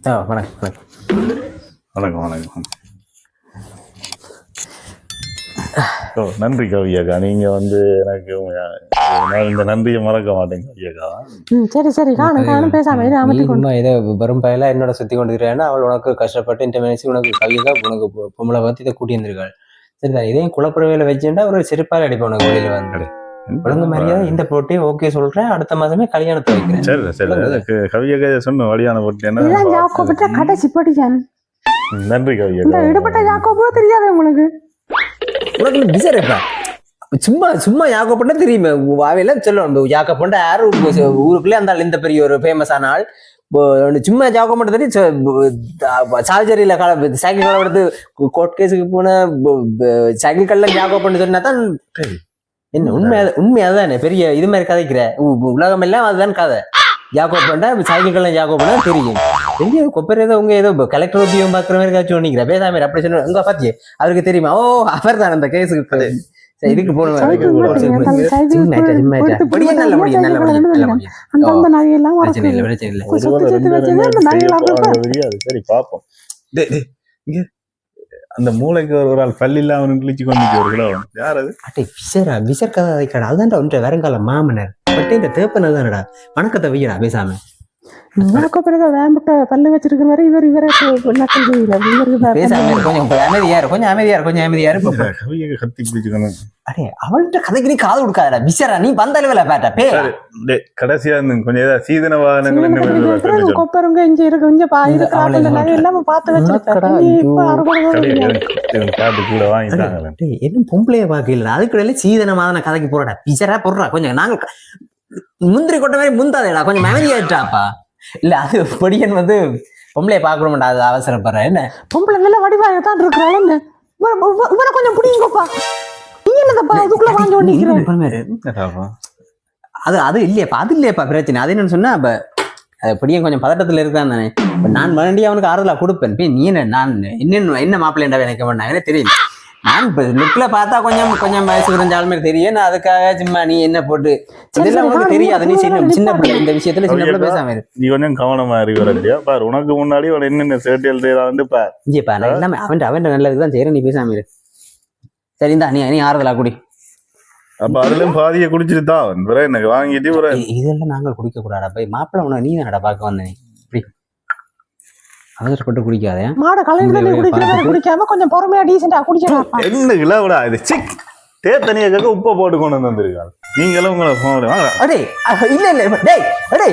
வணக்கம் வணக்கம் வணக்கம். ஓ நன்றி கவியக்கா. நீங்க வந்து எனக்கு நான் இந்த நன்றியை மறக்க மாட்டேன் கவியக்கா. சரி சரி காணும் காணும் பேசாம ஏதோ வெறும் பயலா என்னோட சுத்தி கொண்டிருக்கிறேன்னா அவள் உனக்கு கஷ்டப்பட்டு இந்த மனசு உனக்கு கவிதா உனக்கு பொம்பளை பார்த்து இதை கூட்டி இருந்திருக்காள். சரிதான், இதையும் குழப்பறவையில வச்சுட்டா ஒரு செருப்பால் அடிப்போம் உனக்கு வெளியில வந்து ஒழுங்கு மரியாதை இந்த போட்டி ஓகே சொல்றேன், அடுத்த மாதமே கல்யாணத்தை வைக்கிறேன். சரி சரி கவியக்கா சொன்ன வழியான போட்டி என்ன கடைசி படிச்சான். நன்றி கவியக்கா. ஈடுபட்ட யாக்கோபோ தெரியாது உங்களுக்கு? உனக்கு விசாரிப்பா சும்மா சும்மா யாக்கப்பட்ட தெரியுமே வாவையில சொல்லணும். யாக்கப்பட்ட யாரு ஊருக்குள்ளே அந்த இந்த பெரிய ஒரு ஃபேமஸ் ஆன ஆள். சும்மா ஜாக்க மட்டும் தெரியும். சார்ஜரியில சைக்கிள் காலம் எடுத்து கோர்ட் கேஸுக்கு போன சைக்கிள் கல்ல ஜாக்கோ பண்ணி சொன்னா தான் என்ன உண்மை அதுதானே பெரிய இது மாதிரி கதைக்கிற உலகம் எல்லாம் அதுதான் கதை. ஜாக்கோ பண்ணா சைக்கிள் கல்ல ஜாக்கோ பண்ணா தெரியும். பெரிய கொப்பர் ஏதோ உங்க ஏதோ கலெக்டர் உத்தியோகம் பாக்குற மாதிரி காட்சி ஒண்ணிக்கிற பேசாம அப்படி சொன்ன உங்க பாத்தியே அவருக்கு தெரியுமா? ஓ அவர் தான் அந்த கேஸுக்கு இதுக்கு போன சரி பாப்போம். அந்த மூளைக்கு ஒரு ஆள் பல்லு இல்லாம கிழிச்சு கொண்டு யார் அது? அட்டை விசரா விசர் கதை வைக்கடா அதுதான்டா ஒன்ற வருங்கால மாமனர் பட்டே இந்த தேப்பனது தானடா வணக்கத்தை வைக்கிறா பேசாம. பல்லு வச்சிருக்கிற மாதிரி இவரை கொஞ்சம் அமைதியாரு. அடே அவள்கிட்ட கதைக்கு நீ காது கொடுக்காதடா விசரா, நீ வந்தளவுல பேட்டா பே கடைசியா கொஞ்சம் ஏதாவது சீதன வாகனங்கள் கொப்பருங்க இங்க இருக்கு கொஞ்சம் எல்லாமே பார்த்து வச்சிருக்கா கூட வாங்கிட்டாங்க. என்ன பொம்பளைய பாக்கல அதுக்கு சீதன மாதன கதைக்கு போறடா விசரா போடுறா கொஞ்சம் நாங்க முந்திரி கொட்ட மாதிரி முந்தாதேடா கொஞ்சம் அமைதியாயிட்டாப்பா. இல்ல அது பொடியன் வந்து பொம்பளைய பாக்கணும்டா அது அவசரப்படுற என்ன பொம்பளை நல்ல வடிவாகத்தான் இருக்கிறாள் என்ன இவனை கொஞ்சம் பிடிங்கப்பா. நீ என்னப்பா அதுக்குள்ள வாங்கி ஓடிக்கிறேன் அது அது இல்லையாப்பா அது இல்லையாப்பா பிரச்சனை. அது என்னன்னு சொன்னா இப்ப பொடியன் கொஞ்சம் பதட்டத்துல இருக்கான் தானே. நான் மறுபடியும் அவனுக்கு ஆறுதலா கொடுப்பேன். நீ என்ன நான் என்ன மாப்பிள்ளைண்டா நினைக்க மாட்டாங்க தெரியும். நான் இப்ப லுக்ல பார்த்தா கொஞ்சம் கொஞ்சம் வயசு குறைஞ்சால் மாதிரி தெரியும். நான் அதுக்காக சும்மா நீ என்ன போட்டு இதெல்லாம் உனக்கு தெரியாது. நீ சின்ன பிள்ளை இந்த விஷயத்துல சின்ன பிள்ளை பேசாம நீ கொஞ்சம் கவனமா இருக்கிற பாரு. உனக்கு முன்னாடி அவன் என்னென்ன சேட்டியல் செய்யறான்னு பாரு. இங்கேப்பா நான் எல்லாமே அவன் நல்லதுதான் செய்யறேன். நீ பேசாம இரு சரிந்தா. நீ ஆறுதலா குடி. அப்ப அதுலயும் பாதியை குடிச்சிட்டு தான் எனக்கு வாங்கிட்டு இதெல்லாம் நாங்கள் குடிக்க கூடாடா போய் மாப்பிள்ளை உனக்கு நீ தானடா பார்க்க வந்தேன். இப்படி அவசரப்பட்டு குடிக்காதே. மாட கலையில குடிக்காம கொஞ்சம் பொறுமையா டீசெண்டா குடிக்கலாம். என்ன கிலோடா இது சிக் தேத்தனியாக உப்பை போட்டு கொண்டு வந்திருக்காங்க. நீங்களும் உங்களை அடே இல்ல இல்ல டேய் அடே